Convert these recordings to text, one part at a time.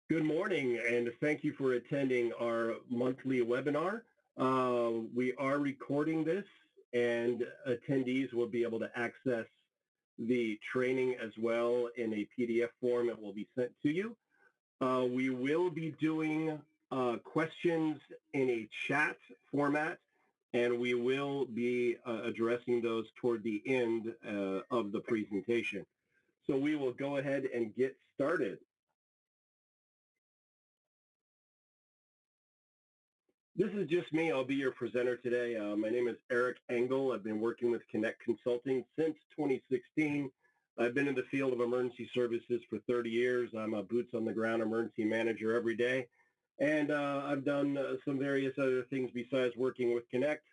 Good morning, and thank you for attending our monthly webinar. We are recording this, and attendees will be able to access the training as well in a PDF form that will be sent to you. We will be doing questions in a chat format, and we will be addressing those toward the end of the presentation. So we will go ahead and get started. This is just me. I'll be your presenter today. My name is Eric Engel. I've been working with Connect Consulting since 2016. I've been in the field of emergency services for 30 years. I'm a boots on the ground emergency manager every day. And I've done some various other things besides working with Connect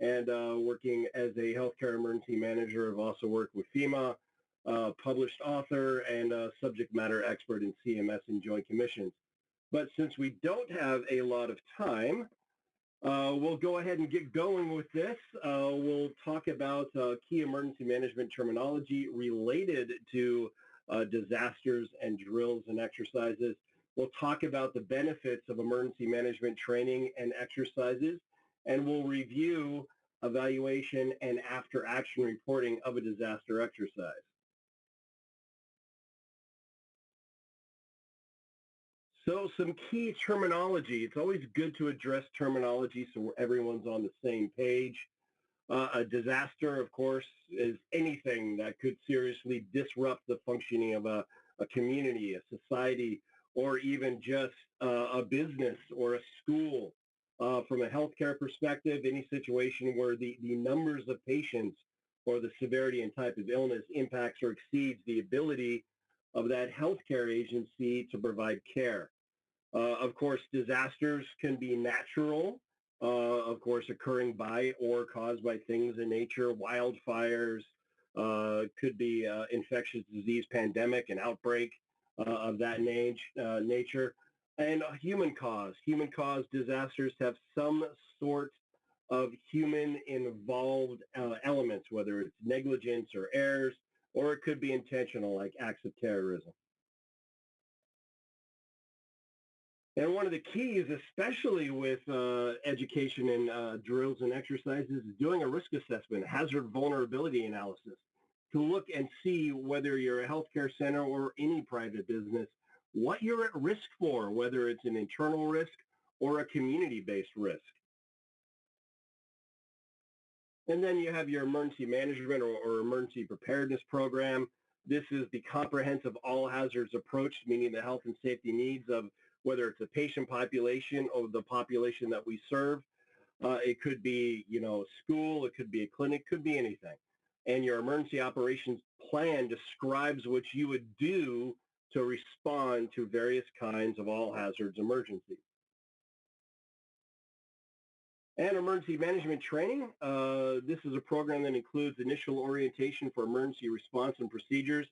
and working as a healthcare emergency manager. I've also worked with FEMA, published author, and subject matter expert in CMS and Joint Commissions. But since we don't have a lot of time, we'll go ahead and get going with this. We'll talk about key emergency management terminology related to disasters and drills and exercises. We'll talk about the benefits of emergency management training and exercises, and we'll review evaluation and after action reporting of a disaster exercise. So some key terminology. It's always good to address terminology so everyone's on the same page. A disaster, of course, is anything that could seriously disrupt the functioning of a community, a society, or even just a business or a school. From a healthcare perspective, any situation where the numbers of patients or the severity and type of illness impacts or exceeds the ability of that healthcare agency to provide care. Of course, disasters can be natural, of course, occurring by or caused by things in nature. Wildfires, could be infectious disease pandemic, an outbreak of that nature. And human caused. Human caused disasters have some sort of human involved elements, whether it's negligence or errors, or it could be intentional, like acts of terrorism. And one of the keys, especially with education and drills and exercises, is doing a risk assessment, hazard vulnerability analysis, to look and see whether you're a healthcare center or any private business, what you're at risk for, whether it's an internal risk or a community-based risk. And then you have your emergency management or emergency preparedness program. This is the comprehensive all hazards approach, meaning the health and safety needs of whether it's a patient population or the population that we serve. It could be, school, it could be a clinic, could be anything. And your emergency operations plan describes what you would do to respond to various kinds of all hazards emergencies. And emergency management training. This is a program that includes initial orientation for emergency response and procedures,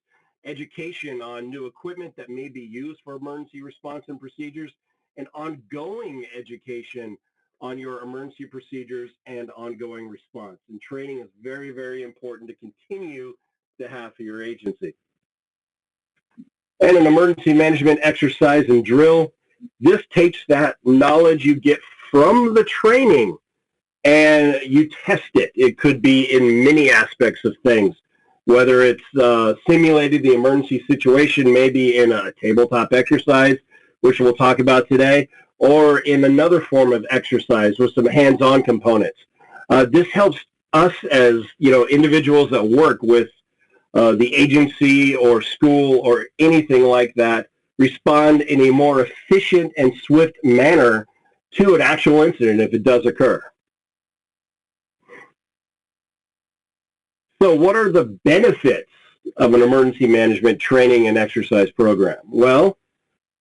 education on new equipment that may be used for emergency response and procedures, and ongoing education on your emergency procedures and ongoing response. And training is very, very important to continue to have for your agency. And an emergency management exercise and drill. This takes that knowledge you get from the training and you test it. It could be in many aspects of things, whether it's simulated the emergency situation, maybe in a tabletop exercise, which we'll talk about today, or in another form of exercise with some hands-on components. This helps us as individuals that work with the agency or school or anything like that respond in a more efficient and swift manner to an actual incident if it does occur. So what are the benefits of an emergency management training and exercise program? Well,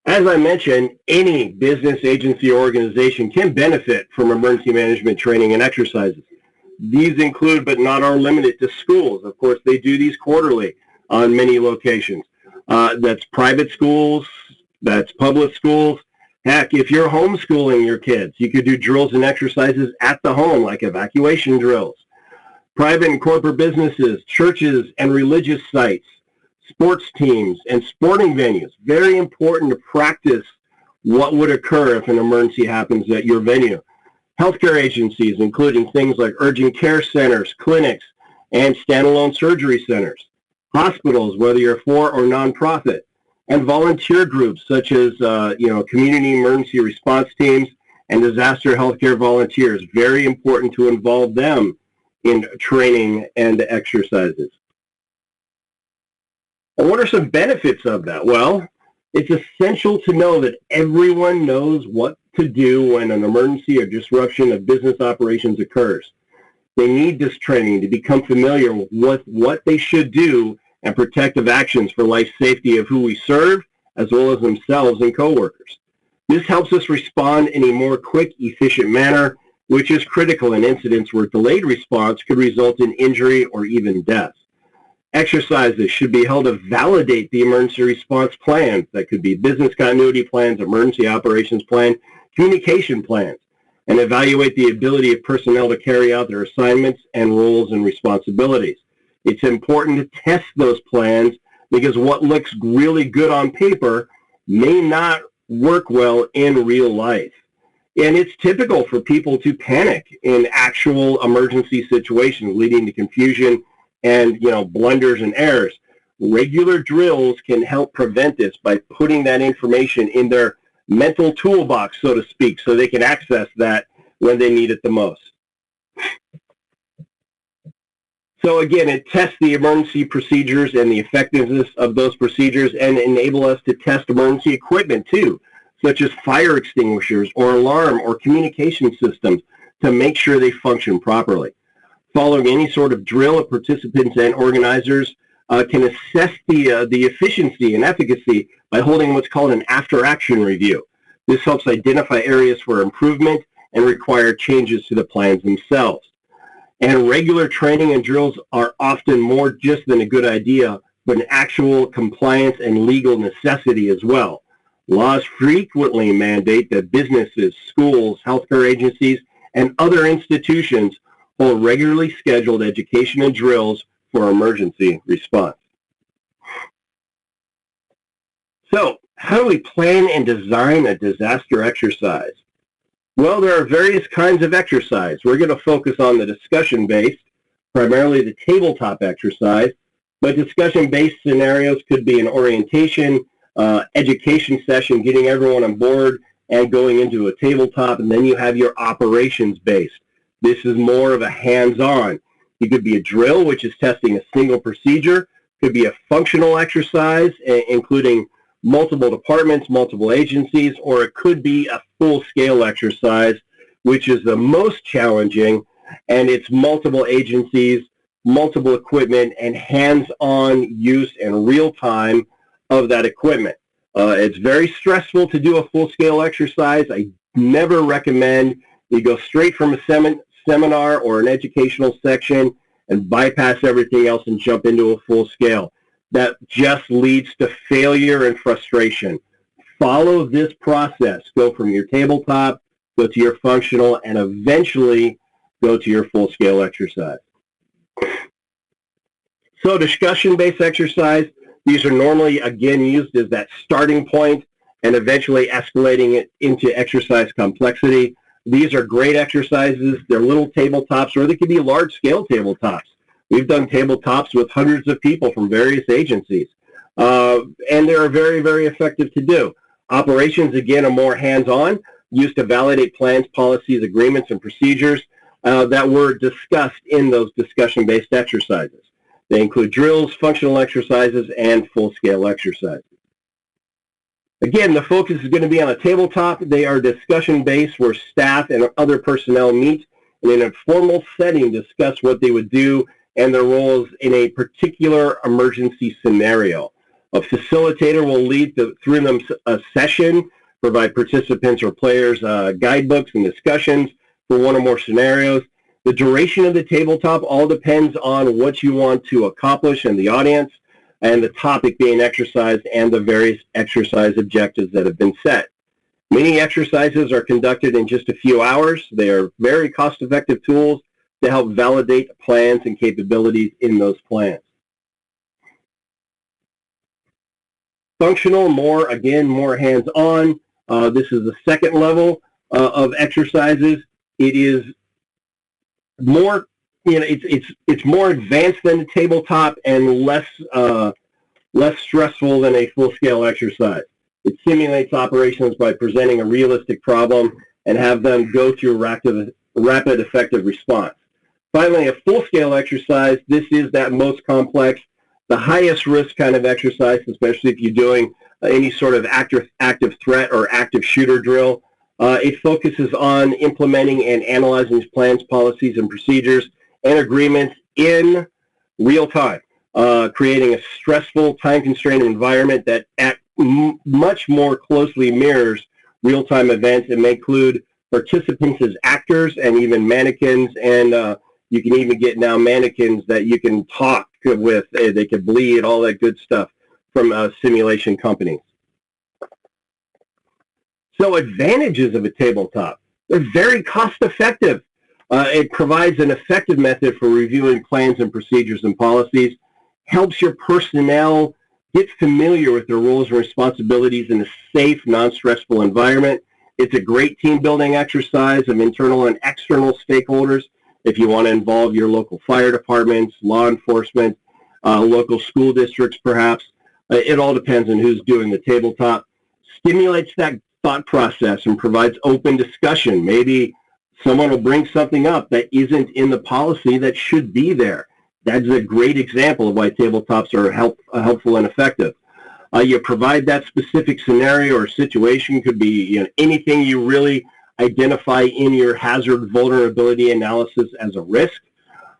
as I mentioned, any business, agency, or organization can benefit from emergency management training and exercises. These include, but not are limited to, schools. Of course, they do these quarterly on many locations. That's private schools, that's public schools. Heck, if you're homeschooling your kids, you could do drills and exercises at the home, like evacuation drills. Private and corporate businesses, churches and religious sites, sports teams and sporting venues. Very important to practice what would occur if an emergency happens at your venue. Healthcare agencies, including things like urgent care centers, clinics, and standalone surgery centers. Hospitals, whether you're for or nonprofit, and volunteer groups such as community emergency response teams and disaster healthcare volunteers. Very important to involve them in training and exercises. And what are some benefits of that? Well, it's essential to know that everyone knows what to do when an emergency or disruption of business operations occurs. They need this training to become familiar with what they should do and protective actions for life safety of who we serve, as well as themselves and coworkers. This helps us respond in a more quick, efficient manner, which is critical in incidents where delayed response could result in injury or even death. Exercises should be held to validate the emergency response plans. That could be business continuity plans, emergency operations plan, communication plans, and evaluate the ability of personnel to carry out their assignments and roles and responsibilities. It's important to test those plans because what looks really good on paper may not work well in real life. And it's typical for people to panic in actual emergency situations, leading to confusion and blunders and errors. Regular drills can help prevent this by putting that information in their mental toolbox, so to speak, so they can access that when they need it the most. So again, it tests the emergency procedures and the effectiveness of those procedures and enable us to test emergency equipment too, such as fire extinguishers or alarm or communication systems to make sure they function properly. Following any sort of drill, participants and organizers can assess the efficiency and efficacy by holding what's called an after-action review. This helps identify areas for improvement and require changes to the plans themselves. And regular training and drills are often more just than a good idea, but an actual compliance and legal necessity as well. Laws frequently mandate that businesses, schools, healthcare agencies, and other institutions hold regularly scheduled education and drills for emergency response. So, how do we plan and design a disaster exercise? Well, there are various kinds of exercise. We're going to focus on the discussion-based, primarily the tabletop exercise, but discussion-based scenarios could be an orientation, education session, getting everyone on board and going into a tabletop, and then you have your operations-based. This is more of a hands-on. It could be a drill, which is testing a single procedure. It could be a functional exercise, including multiple departments, multiple agencies, or it could be a full-scale exercise, which is the most challenging, and it's multiple agencies, multiple equipment, and hands-on use in real time of that equipment. It's very stressful to do a full-scale exercise. I never recommend you go straight from a seminar or an educational section and bypass everything else and jump into a full scale. That just leads to failure and frustration. Follow this process. Go from your tabletop, go to your functional, and eventually go to your full-scale exercise. So discussion-based exercise, these are normally, again, used as that starting point and eventually escalating it into exercise complexity. These are great exercises. They're little tabletops, or they can be large-scale tabletops. We've done tabletops with hundreds of people from various agencies, and they're very, very effective to do. Operations, again, are more hands-on, used to validate plans, policies, agreements, and procedures that were discussed in those discussion-based exercises. They include drills, functional exercises, and full-scale exercises. Again, the focus is going to be on a tabletop. They are discussion-based where staff and other personnel meet and in a formal setting discuss what they would do and their roles in a particular emergency scenario. A facilitator will lead through a session, provide participants or players guidebooks and discussions for one or more scenarios. The duration of the tabletop all depends on what you want to accomplish in the audience and the topic being exercised and the various exercise objectives that have been set. Many exercises are conducted in just a few hours. They are very cost-effective tools to help validate plans and capabilities in those plans. Functional, more hands-on, This is the second level of exercises. It is more, it's more advanced than the tabletop and less stressful than a full-scale exercise. It simulates operations by presenting a realistic problem and have them go through rapid, effective response. Finally, a full-scale exercise, this is that most complex, the highest risk kind of exercise, especially if you're doing any sort of active threat or active shooter drill. It focuses on implementing and analyzing plans, policies, and procedures and agreements in real time, creating a stressful, time-constrained environment that much more closely mirrors real-time events and may include participants as actors and even mannequins, and you can even get now mannequins that you can talk with. They can bleed, all that good stuff from simulation companies. So advantages of a tabletop. They're very cost-effective. It provides an effective method for reviewing plans and procedures and policies, helps your personnel get familiar with their roles and responsibilities in a safe, non-stressful environment. It's a great team-building exercise of internal and external stakeholders if you want to involve your local fire departments, law enforcement, local school districts perhaps. It all depends on who's doing the tabletop. Stimulates that thought process and provides open discussion. Maybe someone will bring something up that isn't in the policy that should be there. That's a great example of why tabletops are helpful and effective. You provide that specific scenario or situation, could be anything you really identify in your hazard vulnerability analysis as a risk.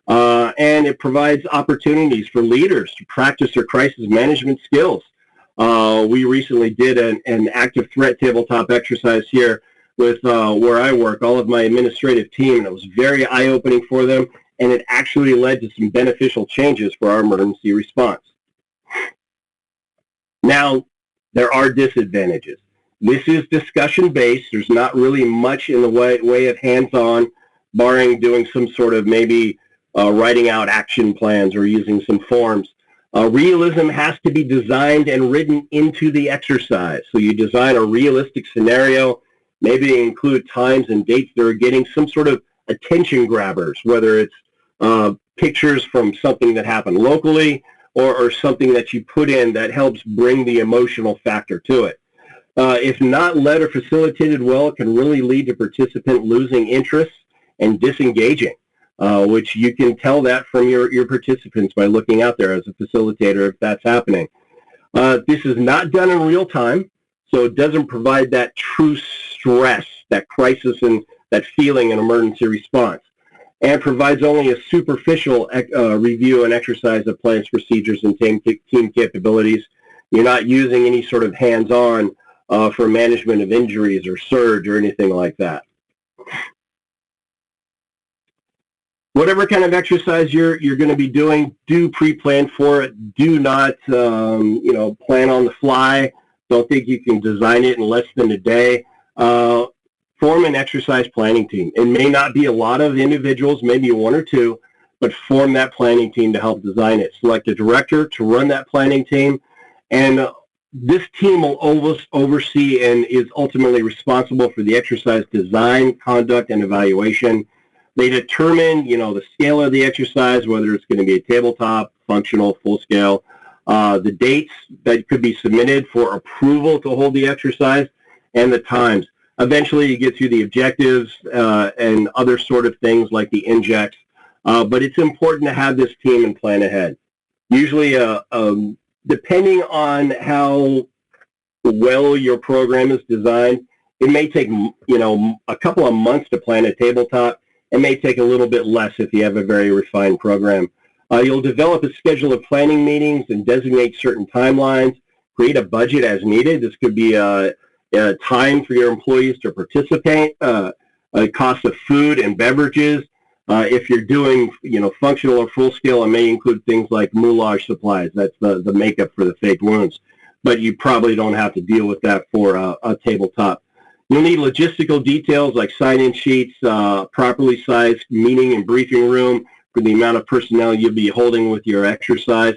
And it provides opportunities for leaders to practice their crisis management skills. We recently did an active threat tabletop exercise here with where I work, all of my administrative team, and it was very eye-opening for them, and it actually led to some beneficial changes for our emergency response. Now, there are disadvantages. This is discussion-based. There's not really much in the way of hands-on, barring doing some sort of maybe writing out action plans or using some forms. Realism has to be designed and written into the exercise. So you design a realistic scenario, maybe include times and dates that are getting some sort of attention grabbers, whether it's pictures from something that happened locally or something that you put in that helps bring the emotional factor to it. If not led or facilitated well, it can really lead to participant losing interest and disengaging, which you can tell that from your participants by looking out there as a facilitator if that's happening. This is not done in real time, so it doesn't provide that true stress, that crisis and that feeling in emergency response, and provides only a superficial review and exercise of plans, procedures, and team capabilities. You're not using any sort of hands-on for management of injuries or surge or anything like that. Whatever kind of exercise you're going to be doing, do pre-plan for it. Do not, plan on the fly. Don't think you can design it in less than a day. Form an exercise planning team. It may not be a lot of individuals, maybe one or two, but form that planning team to help design it. Select a director to run that planning team, and this team will oversee and is ultimately responsible for the exercise design, conduct, and evaluation. They determine, the scale of the exercise, whether it's going to be a tabletop, functional, full scale, the dates that could be submitted for approval to hold the exercise, and the times. Eventually, you get through the objectives and other sort of things like the injects, but it's important to have this team and plan ahead. Usually, depending on how well your program is designed, it may take, a couple of months to plan a tabletop. It may take a little bit less if you have a very refined program. You'll develop a schedule of planning meetings and designate certain timelines, create a budget as needed. This could be time for your employees to participate, cost of food and beverages. If you're doing, functional or full scale, it may include things like moulage supplies. That's the makeup for the fake wounds. But you probably don't have to deal with that for a tabletop. You'll need logistical details like sign-in sheets, properly sized meeting and briefing room for the amount of personnel you'll be holding with your exercise,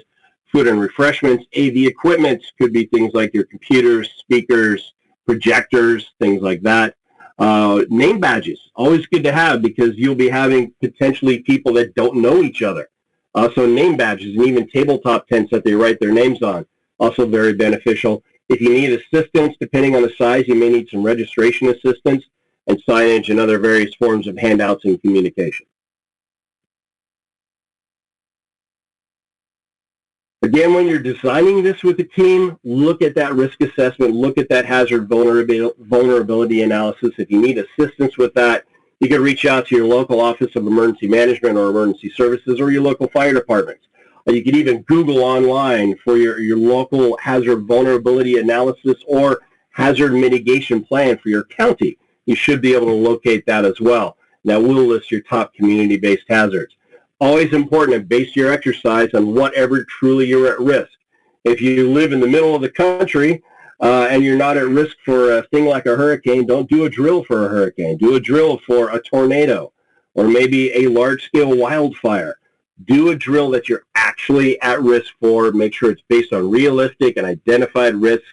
food and refreshments. AV equipment could be things like your computers, speakers, projectors, things like that. Name badges, always good to have because you'll be having potentially people that don't know each other. So name badges and even tabletop tents that they write their names on, also very beneficial. If you need assistance, depending on the size, you may need some registration assistance and signage and other various forms of handouts and communication. Again, when you're designing this with a team, look at that risk assessment, look at that hazard vulnerability analysis. If you need assistance with that, you can reach out to your local Office of Emergency Management or Emergency Services or your local fire departments. You can even Google online for your local hazard vulnerability analysis or hazard mitigation plan for your county. You should be able to locate that as well. Now, we'll list your top community-based hazards. Always important to base your exercise on whatever truly you're at risk. If you live in the middle of the country and you're not at risk for a thing like a hurricane, don't do a drill for a hurricane. Do a drill for a tornado or maybe a large-scale wildfire. Do a drill that you're actually at risk for. Make sure it's based on realistic and identified risks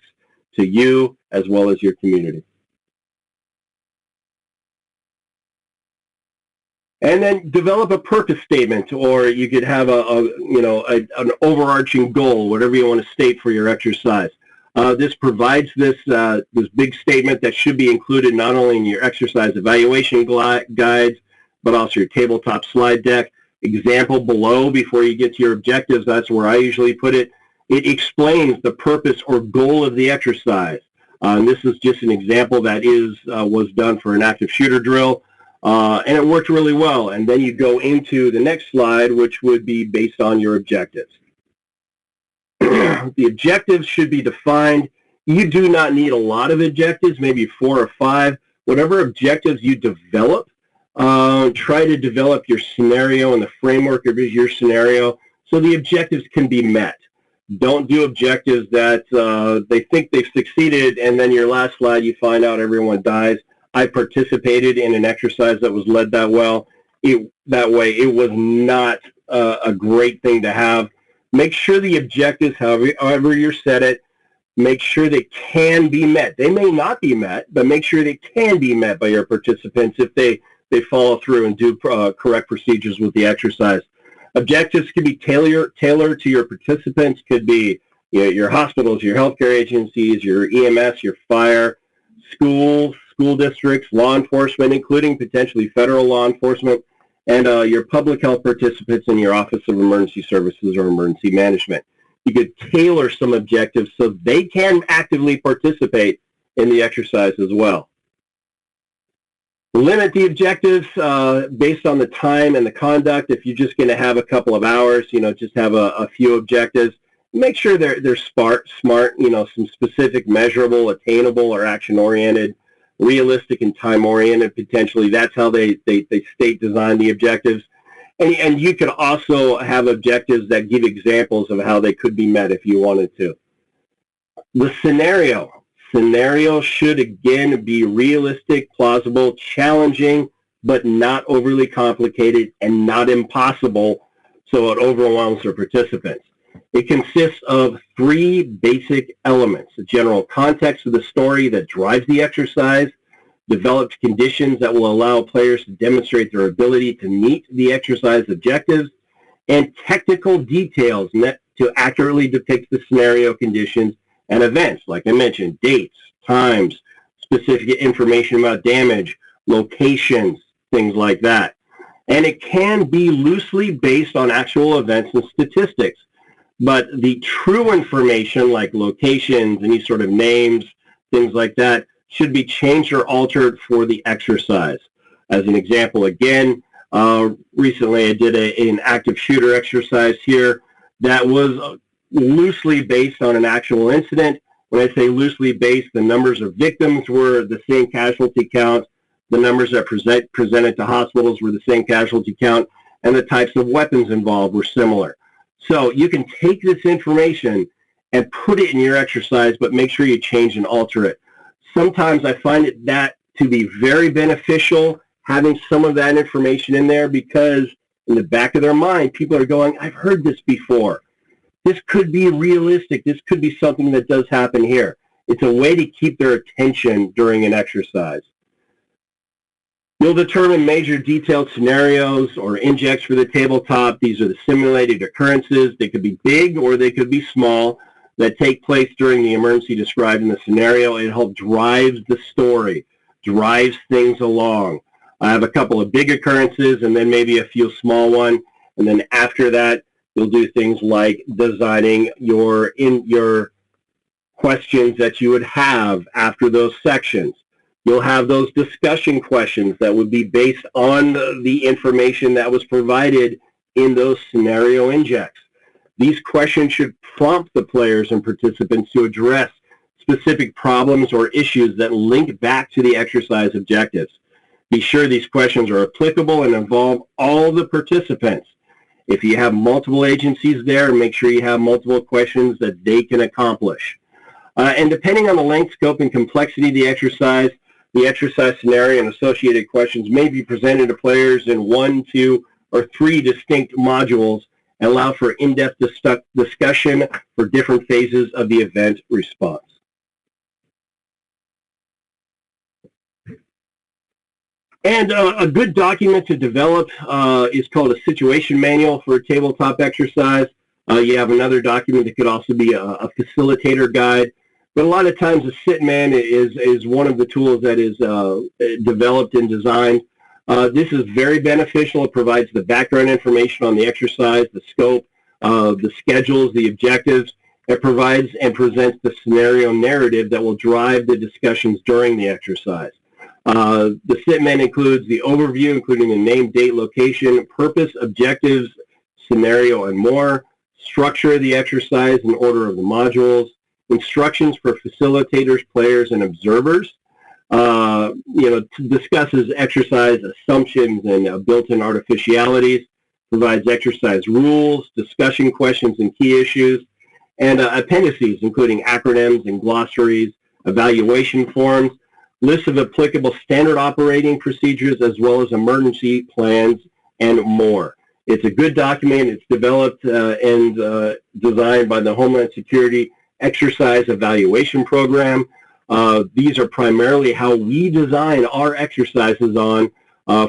to you as well as your community. And then develop a purpose statement, or you could have an overarching goal, whatever you want to state for your exercise. This provides this big statement that should be included not only in your exercise evaluation guides, but also your tabletop slide deck. Example below before you get to your objectives, that's where I usually put it. It explains the purpose or goal of the exercise. And this is just an example that was done for an active shooter drill. And it worked really well. And then you go into the next slide, which would be based on your objectives. The objectives should be defined. You do not need a lot of objectives, maybe 4 or 5. Whatever objectives you develop, try to develop your scenario and the framework of your scenario so the objectives can be met. Don't do objectives that they think they've succeeded, and then your last slide you find out everyone dies. I participated in an exercise that was led that way. It was not a great thing to have. Make sure the objectives, however you set it, make sure they can be met. They may not be met, but make sure they can be met by your participants if they follow through and do correct procedures with the exercise. Objectives can be tailored to your participants, could be your hospitals, your healthcare agencies, your EMS, your fire, schools, school districts, law enforcement, including potentially federal law enforcement, and your public health participants in your Office of Emergency Services or Emergency Management. You could tailor some objectives so they can actively participate in the exercise as well. Limit the objectives based on the time and the conduct. If you're just going to have a couple of hours, just have a few objectives. Make sure they're smart, some specific, measurable, attainable, or action-oriented, realistic and time-oriented potentially. That's how they state design the objectives. And you could also have objectives that give examples of how they could be met if you wanted to. The scenario should again be realistic, plausible, challenging, but not overly complicated and not impossible so it overwhelms the participants. It consists of 3 basic elements: the general context of the story that drives the exercise, developed conditions that will allow players to demonstrate their ability to meet the exercise objectives, and technical details to accurately depict the scenario conditions and events, like I mentioned, dates, times, specific information about damage, locations, things like that. And it can be loosely based on actual events and statistics. But the true information, like locations, any sort of names, things like that, should be changed or altered for the exercise. As an example, again, recently I did an active shooter exercise here that was loosely based on an actual incident. When I say loosely based, the numbers of victims were the same casualty count, the numbers that presented to hospitals were the same casualty count, and the types of weapons involved were similar. So you can take this information and put it in your exercise, but make sure you change and alter it. Sometimes I find that to be very beneficial, having some of that information in there, because in the back of their mind, people are going, I've heard this before. This could be realistic. This could be something that does happen here. It's a way to keep their attention during an exercise. You'll determine major detailed scenarios or injects for the tabletop. These are the simulated occurrences. They could be big or they could be small that take place during the emergency described in the scenario. It helps drive the story, drives things along. I have a couple of big occurrences and then maybe a few small ones. And then after that, you'll do things like designing your questions that you would have after those sections. You'll have those discussion questions that would be based on the information that was provided in those scenario injects. These questions should prompt the players and participants to address specific problems or issues that link back to the exercise objectives. Be sure these questions are applicable and involve all the participants. If you have multiple agencies there, make sure you have multiple questions that they can accomplish. And depending on the length, scope, and complexity of the exercise scenario and associated questions may be presented to players in 1, 2, or 3 distinct modules and allow for in-depth discussion for different phases of the event response. And a good document to develop is called a situation manual for a tabletop exercise. You have another document that could also be a facilitator guide. But a lot of times a SITMAN is one of the tools that is developed and designed. This is very beneficial. It provides the background information on the exercise, the scope, the schedules, the objectives. It provides and presents the scenario narrative that will drive the discussions during the exercise. The SITMAN includes the overview, including the name, date, location, purpose, objectives, scenario, and more, structure of the exercise and order of the modules, instructions for facilitators, players, and observers. Discusses exercise assumptions and built-in artificialities, provides exercise rules, discussion questions and key issues, and appendices, including acronyms and glossaries, evaluation forms, lists of applicable standard operating procedures, as well as emergency plans, and more. It's a good document. It's developed and designed by the Homeland Security Exercise Evaluation Program. These are primarily how we design our exercises on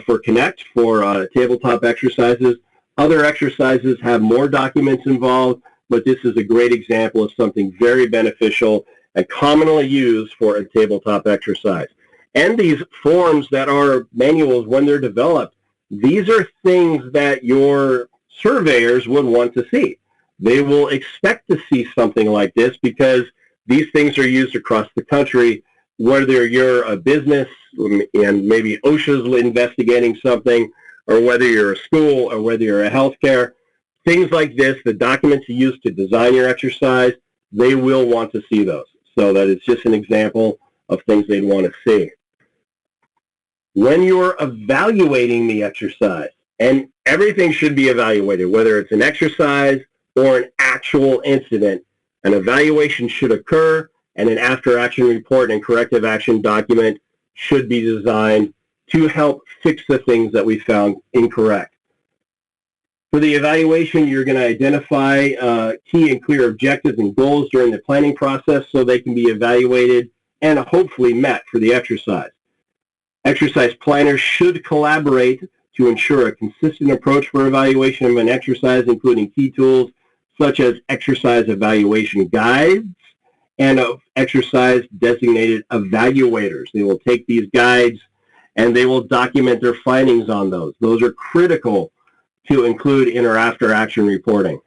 for Connect, for tabletop exercises. Other exercises have more documents involved, but this is a great example of something very beneficial and commonly used for a tabletop exercise. And these forms that are manuals, when they're developed, these are things that your surveyors would want to see. They will expect to see something like this because these things are used across the country, whether you're a business and maybe OSHA's investigating something, or whether you're a school, or whether you're a healthcare. Things like this, the documents you use to design your exercise, they will want to see those. So that is just an example of things they'd want to see. When you're evaluating the exercise, and everything should be evaluated, whether it's an exercise or an actual incident, an evaluation should occur, and an after-action report and corrective action document should be designed to help fix the things that we found incorrect. For the evaluation, you're going to identify key and clear objectives and goals during the planning process so they can be evaluated and hopefully met for the exercise. Exercise planners should collaborate to ensure a consistent approach for evaluation of an exercise, including key tools such as exercise evaluation guides and exercise designated evaluators. They will take these guides and they will document their findings on those. Those are critical to include in or after action reporting.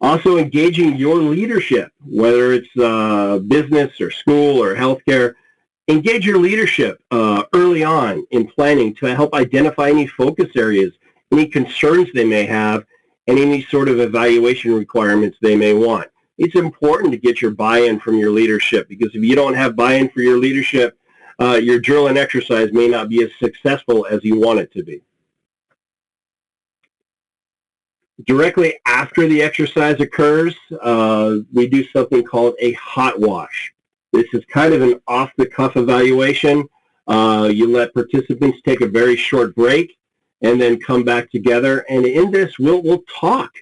Also, engaging your leadership, whether it's business or school or healthcare, engage your leadership early on in planning to help identify any focus areas, any concerns they may have, and any sort of evaluation requirements they may want. It's important to get your buy-in from your leadership, because if you don't have buy-in for your leadership, your drill and exercise may not be as successful as you want it to be. Directly after the exercise occurs, we do something called a hot wash. This is kind of an off-the-cuff evaluation. You let participants take a very short break and then come back together. And in this, we'll talk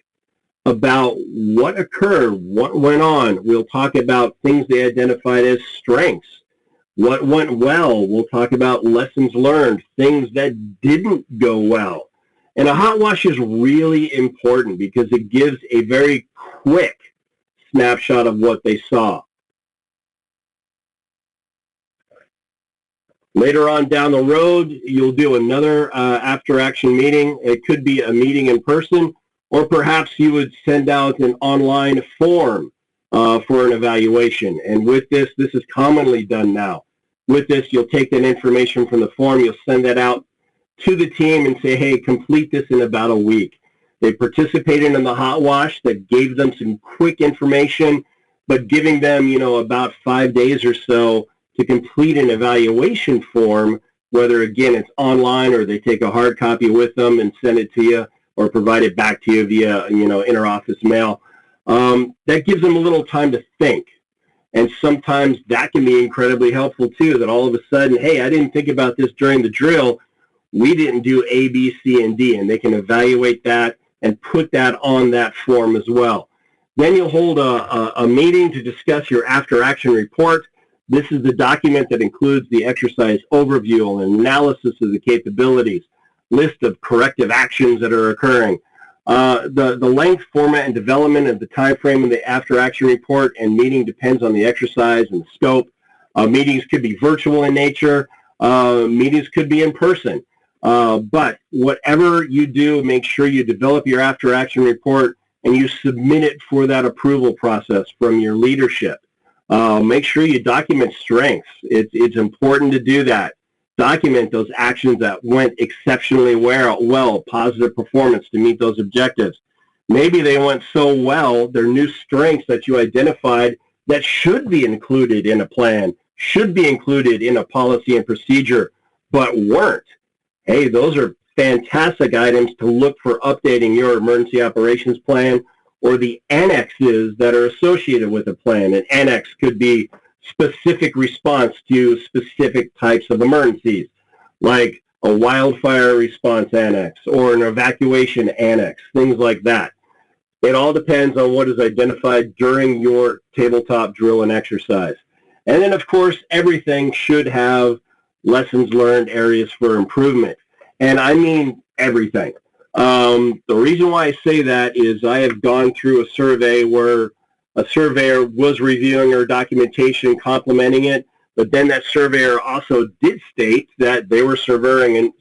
about what occurred, what went on. We'll talk about things they identified as strengths. What went well? We'll talk about lessons learned, things that didn't go well. And a hot wash is really important because it gives a very quick snapshot of what they saw. Later on down the road, you'll do another after-action meeting. It could be a meeting in person, or perhaps you would send out an online form for an evaluation. And with this is commonly done now. With this, you'll take that information from the form, you'll send that out to the team and say, hey, complete this in about a week. They participated in the hot wash that gave them some quick information, but giving them, about 5 days or so to complete an evaluation form, whether, again, it's online or they take a hard copy with them and send it to you or provide it back to you via, inter-office mail. That gives them a little time to think. And sometimes that can be incredibly helpful, too, that all of a sudden, hey, I didn't think about this during the drill. We didn't do A, B, C, and D, and they can evaluate that and put that on that form as well. Then you'll hold a meeting to discuss your after-action report. This is the document that includes the exercise overview and analysis of the capabilities, list of corrective actions that are occurring. The length, format, and development of the time frame of the after-action report and meeting depends on the exercise and the scope. Meetings could be virtual in nature. Meetings could be in person. But whatever you do, make sure you develop your after-action report and you submit it for that approval process from your leadership. Make sure you document strengths. It's important to do that. Document those actions that went exceptionally well, positive performance to meet those objectives. Maybe they went so well, they're new strengths that you identified that should be included in a plan, should be included in a policy and procedure, but weren't. Hey, those are fantastic items to look for updating your emergency operations plan or the annexes that are associated with a plan. An annex could be specific response to specific types of emergencies, like a wildfire response annex or an evacuation annex, things like that. It all depends on what is identified during your tabletop drill and exercise. And then, of course, everything should have lessons learned, areas for improvement. And I mean everything. The reason why I say that is I have gone through a survey where a surveyor was reviewing our documentation, complimenting it, but then that surveyor also did state that they were surveying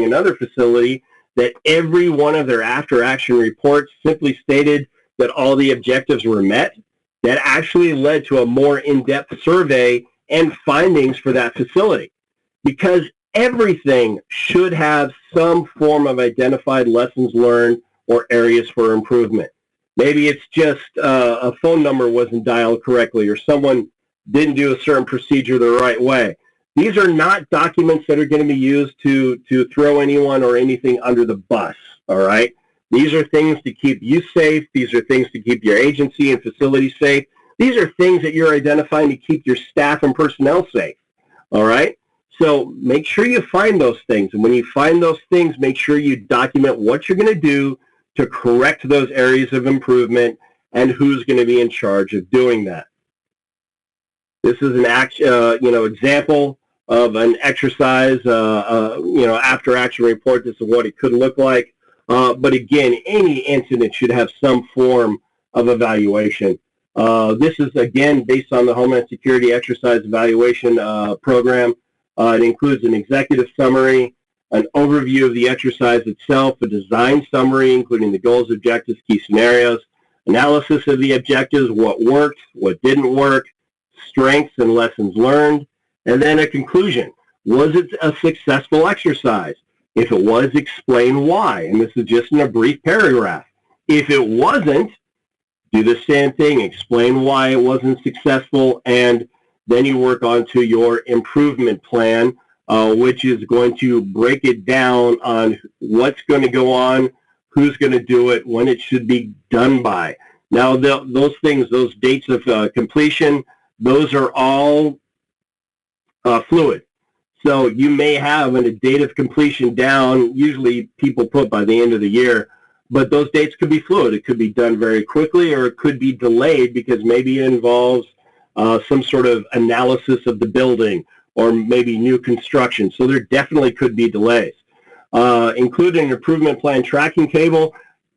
another facility that every one of their after-action reports simply stated that all the objectives were met. That actually led to a more in-depth survey and findings for that facility, because everything should have some form of identified lessons learned or areas for improvement. Maybe it's just a phone number wasn't dialed correctly or someone didn't do a certain procedure the right way. These are not documents that are going to be used to throw anyone or anything under the bus, all right? These are things to keep you safe. These are things to keep your agency and facility safe. These are things that you're identifying to keep your staff and personnel safe, all right? So make sure you find those things. And when you find those things, make sure you document what you're going to do to correct those areas of improvement and who's going to be in charge of doing that. This is an example of an exercise, after action report. This is what it could look like. But again, any incident should have some form of evaluation. This is, again, based on the Homeland Security Exercise Evaluation Program. It includes an executive summary, an overview of the exercise itself, a design summary, including the goals, objectives, key scenarios, analysis of the objectives, what worked, what didn't work, strengths and lessons learned, and then a conclusion. Was it a successful exercise? If it was, explain why. And this is just in a brief paragraph. If it wasn't, do the same thing. Explain why it wasn't successful, and then you work on to your improvement plan, which is going to break it down on what's going to go on, who's going to do it, when it should be done by. Now, those things, those dates of completion, those are all fluid. So you may have a date of completion down, usually people put by the end of the year, but those dates could be fluid. It could be done very quickly, or it could be delayed because maybe it involves some sort of analysis of the building or maybe new construction. So there definitely could be delays. Include an improvement plan tracking table.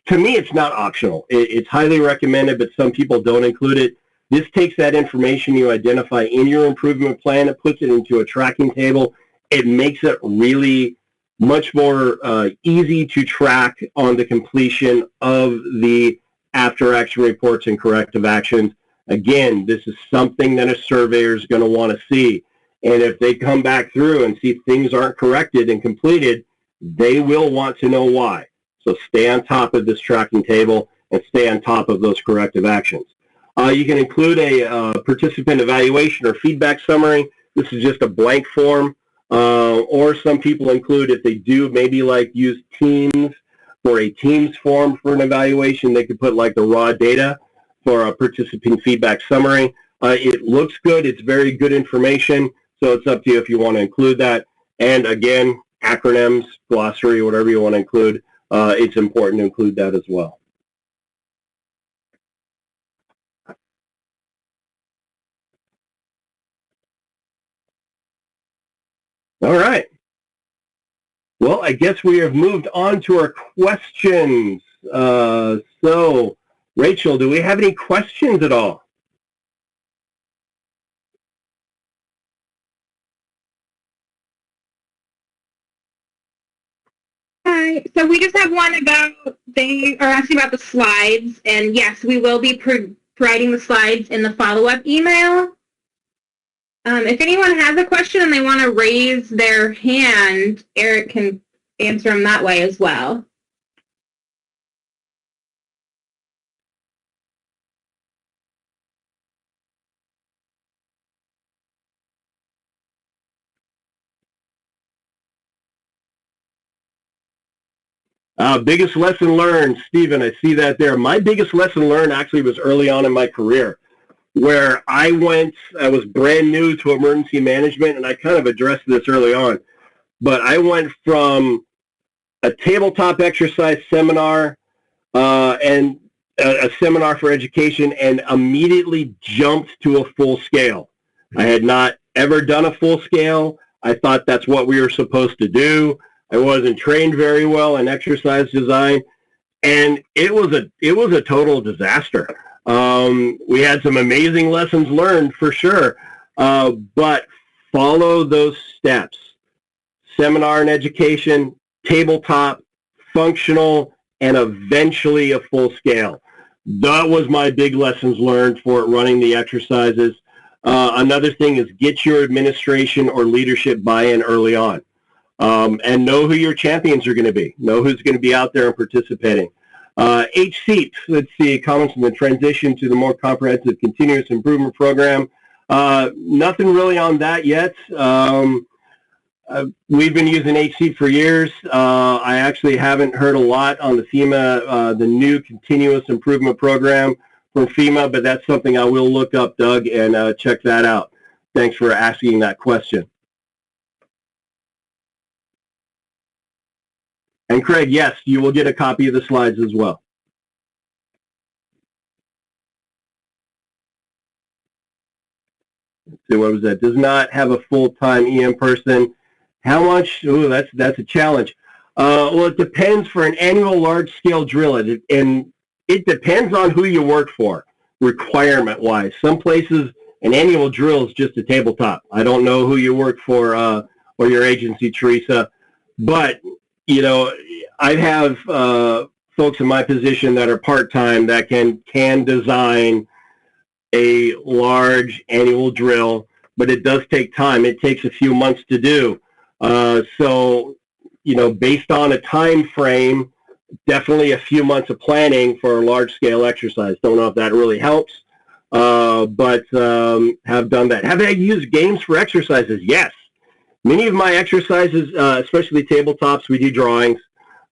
To me, it's not optional. It's highly recommended, but some people don't include it. This takes that information you identify in your improvement plan, it puts it into a tracking table. It makes it really much more easy to track on the completion of the after-action reports and corrective actions. Again, this is something that a surveyor is going to want to see. And if they come back through and see things aren't corrected and completed, they will want to know why. So stay on top of this tracking table and stay on top of those corrective actions. You can include a participant evaluation or feedback summary. This is just a blank form. Or some people include, if they do maybe like use Teams for a Teams form for an evaluation, they could put like the raw data for a participant feedback summary. It looks good. It's very good information. So it's up to you if you want to include that. And again, acronyms, glossary, whatever you want to include, it's important to include that as well. All right. Well, I guess we have moved on to our questions. So, Rachel, do we have any questions at all? Hi. So we just have one about, they are asking about the slides, and yes, we will be providing the slides in the follow-up email. If anyone has a question and they want to raise their hand, Eric can answer them that way as well. Biggest lesson learned, Stephen, I see that there. My biggest lesson learned actually was early on in my career, where I was brand new to emergency management, and I kind of addressed this early on, but I went from a tabletop exercise seminar and a seminar for education and immediately jumped to a full scale. I had not ever done a full scale. I thought that's what we were supposed to do. I wasn't trained very well in exercise design, and it was a total disaster. We had some amazing lessons learned for sure, but follow those steps. Seminar and education, tabletop, functional, and eventually a full scale. That was my big lessons learned for running the exercises. Another thing is get your administration or leadership buy-in early on. And know who your champions are going to be. Know who's going to be out there and participating. HSEEP, let's see, comments on the transition to the more comprehensive continuous improvement program. Nothing really on that yet. We've been using HSEEP for years. I actually haven't heard a lot on the FEMA, the new continuous improvement program from FEMA, but that's something I will look up, Doug, and check that out. Thanks for asking that question. And Craig, yes, you will get a copy of the slides as well. Let's see, what was that? Does not have a full-time EM person. How much? Ooh, that's a challenge. Well, it depends for an annual large-scale drill, and it depends on who you work for, requirement-wise. Some places, an annual drill is just a tabletop. I don't know who you work for or your agency, Teresa, but you know, I have folks in my position that are part-time that can design a large annual drill, but it does take time. It takes a few months to do. So, you know, based on a time frame, definitely a few months of planning for a large-scale exercise. Don't know if that really helps, but have done that. Have I used games for exercises? Yes. Many of my exercises, especially tabletops, we do drawings.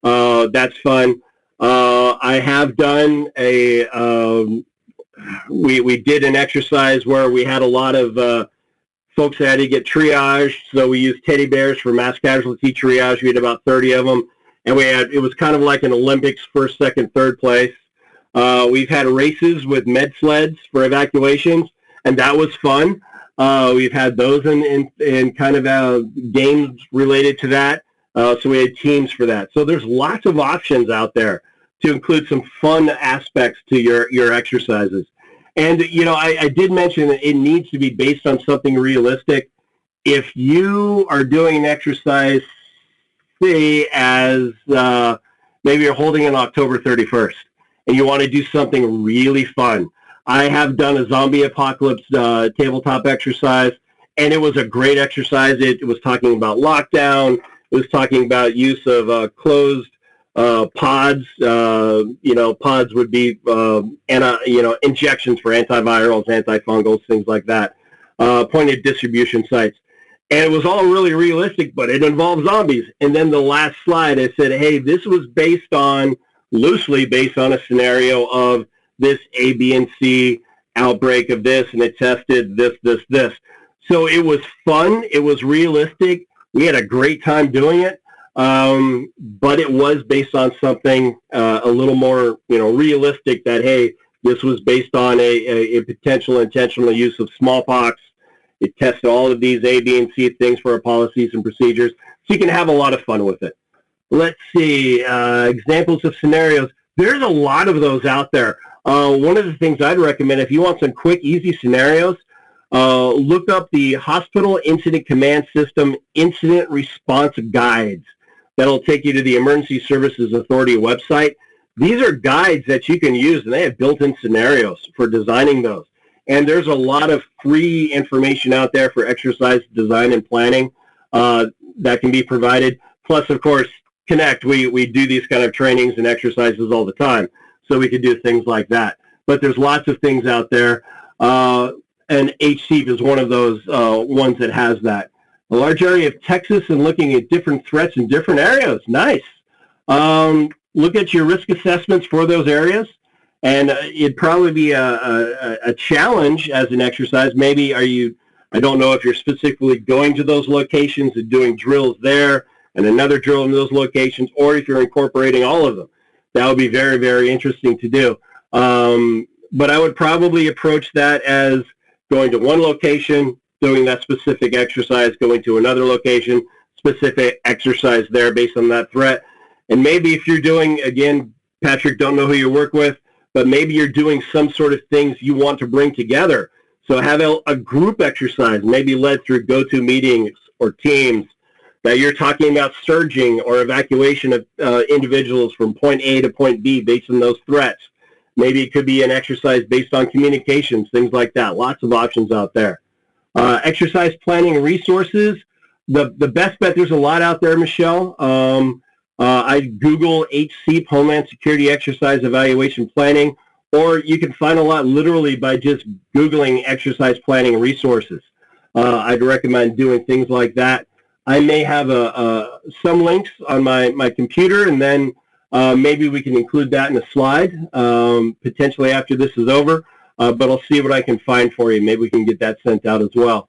That's fun. I have done we did an exercise where we had a lot of folks that had to get triaged, so we used teddy bears for mass casualty triage. We had about 30 of them, and it was kind of like an Olympics, first, second, third place. We've had races with med sleds for evacuations, and that was fun. We've had those in kind of games related to that. So we had teams for that. So there's lots of options out there to include some fun aspects to your exercises. And, you know, I did mention that it needs to be based on something realistic. If you are doing an exercise, say, as maybe you're holding on October 31st, and you want to do something really fun. I have done a zombie apocalypse tabletop exercise, and it was a great exercise. It was talking about lockdown. It was talking about use of closed pods. You know, pods would be injections for antivirals, antifungals, things like that. Pointed distribution sites. And it was all really realistic, but it involved zombies. And then the last slide, I said, hey, this was loosely based on a scenario of this A, B, and C outbreak of this, and it tested this. So it was fun. It was realistic. We had a great time doing it, but it was based on something a little more, realistic. That hey, this was based on a potential intentional use of smallpox. It tested all of these A, B, and C things for our policies and procedures, so you can have a lot of fun with it. Let's see, examples of scenarios. There's a lot of those out there. One of the things I'd recommend, if you want some quick, easy scenarios, look up the Hospital Incident Command System Incident Response Guides. That'll take you to the Emergency Services Authority website. These are guides that you can use, and they have built-in scenarios for designing those. And there's a lot of free information out there for exercise design and planning that can be provided. Plus, of course, Connect, we do these kind of trainings and exercises all the time, so we can do things like that. But there's lots of things out there, and HCEP is one of those ones that has that. A large area of Texas and looking at different threats in different areas. Nice. Look at your risk assessments for those areas, and it'd probably be a challenge as an exercise. Maybe I don't know if you're specifically going to those locations and doing drills there, and another drill in those locations, or if you're incorporating all of them. That would be very, very interesting to do. But I would probably approach that as going to one location, doing that specific exercise, going to another location, specific exercise there based on that threat. And maybe if you're doing, again, Patrick, don't know who you work with, but maybe you're doing some sort of things you want to bring together. So have a group exercise, maybe led through GoToMeetings or Teams, that you're talking about surging or evacuation of individuals from point A to point B based on those threats. Maybe it could be an exercise based on communications, things like that. Lots of options out there. Exercise planning resources. The best bet, there's a lot out there, Michelle. I'd Google HCEP, Homeland Security Exercise Evaluation Planning, or you can find a lot literally by just Googling exercise planning resources. I'd recommend doing things like that. I may have some links on my computer, and then maybe we can include that in a slide, potentially after this is over, but I'll see what I can find for you. Maybe we can get that sent out as well.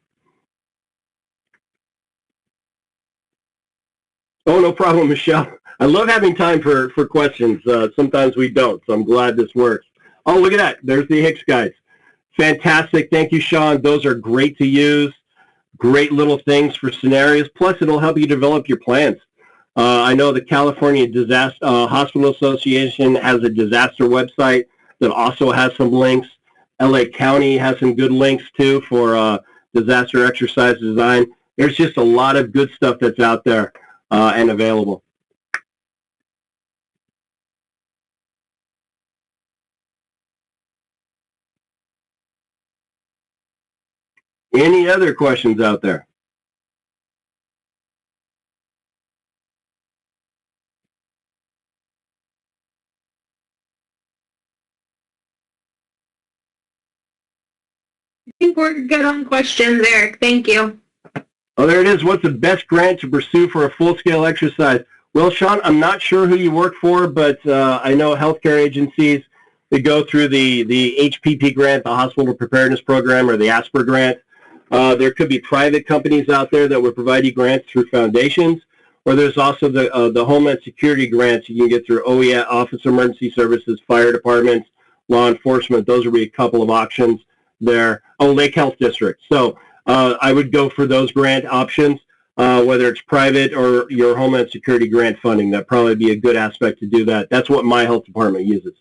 Oh, no problem, Michelle. I love having time for questions. Sometimes we don't, so I'm glad this works. Oh, look at that. There's the Hicks guys. Fantastic. Thank you, Sean. Those are great to use. Great little things for scenarios. Plus, it'll help you develop your plans. I know the California Hospital Association has a disaster website that also has some links. LA County has some good links, too, for disaster exercise design. There's just a lot of good stuff that's out there and available. Any other questions out there? I think we're good on questions, Eric. Thank you. Oh, there it is. What's the best grant to pursue for a full-scale exercise? Well, Sean, I'm not sure who you work for, but I know healthcare agencies, they go through the HPP grant, the Hospital Preparedness Program, or the ASPR grant. There could be private companies out there that would provide you grants through foundations, or there's also the Homeland Security grants you can get through OEA, Office of Emergency Services, fire departments, law enforcement. Those would be a couple of options there. Oh, Lake Health District. So I would go for those grant options, whether it's private or your Homeland Security grant funding. That'd probably be a good aspect to do that. That's what my health department uses.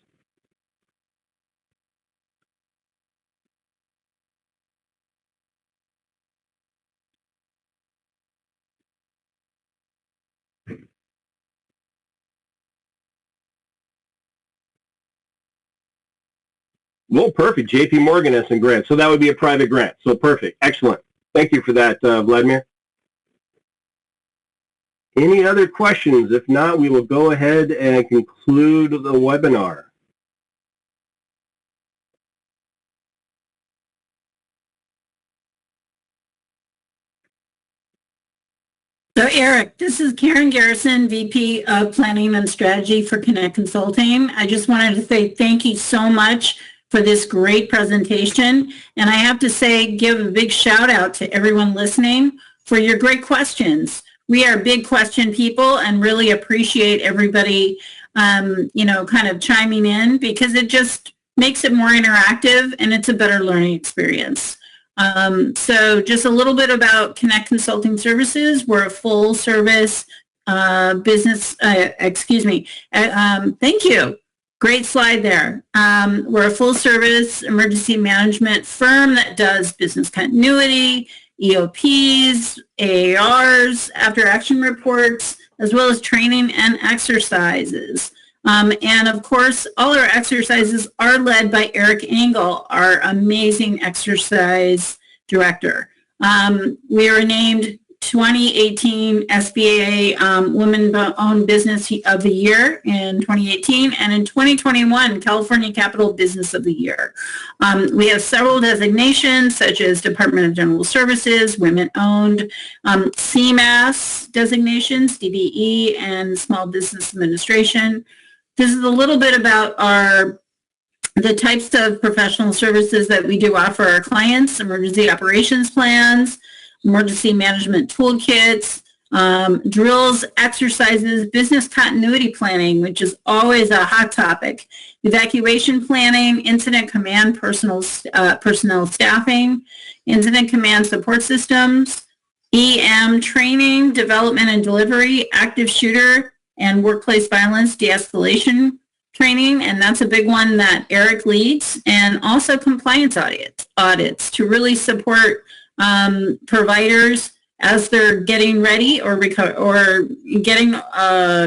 Well, perfect. JP Morgan has some grants. So that would be a private grant. So perfect. Excellent. Thank you for that, Vladimir. Any other questions? If not, we will go ahead and conclude the webinar. So Eric, this is Karen Garrison, VP of Planning and Strategy for Connect Consulting. I just wanted to say thank you so much for this great presentation. And I have to say, give a big shout out to everyone listening for your great questions. We are big question people and really appreciate everybody, you know, kind of chiming in, because it just makes it more interactive and it's a better learning experience. So just a little bit about Connect Consulting Services. We're a full service business, thank you. Great slide there. We're a full service emergency management firm that does business continuity, EOPs, AARs, after action reports, as well as training and exercises. And of course, all our exercises are led by Eric Engel, our amazing exercise director. We were named 2018 SBA Women-Owned Business of the Year in 2018, and in 2021, California Capital Business of the Year. We have several designations, such as Department of General Services, Women-Owned, CMAS designations, DBE, and Small Business Administration. This is a little bit about the types of professional services that we do offer our clients: emergency operations plans, emergency management toolkits, drills, exercises, business continuity planning, which is always a hot topic, evacuation planning, incident command personnel staffing, incident command support systems, EM training, development and delivery, active shooter, and workplace violence de-escalation training, and that's a big one that Eric leads, and also compliance audits to really support providers as they're getting ready or getting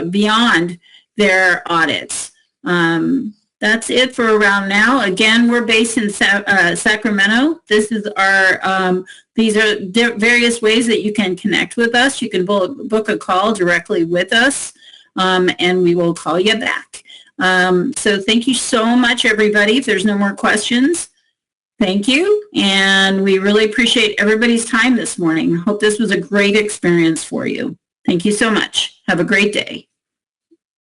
beyond their audits. That's it for around now. Again, we're based in Sacramento. This is our, these are various ways that you can connect with us. You can book a call directly with us, and we will call you back. So thank you so much, everybody. If there's no more questions, thank you. And we really appreciate everybody's time this morning. Hope this was a great experience for you. Thank you so much. Have a great day.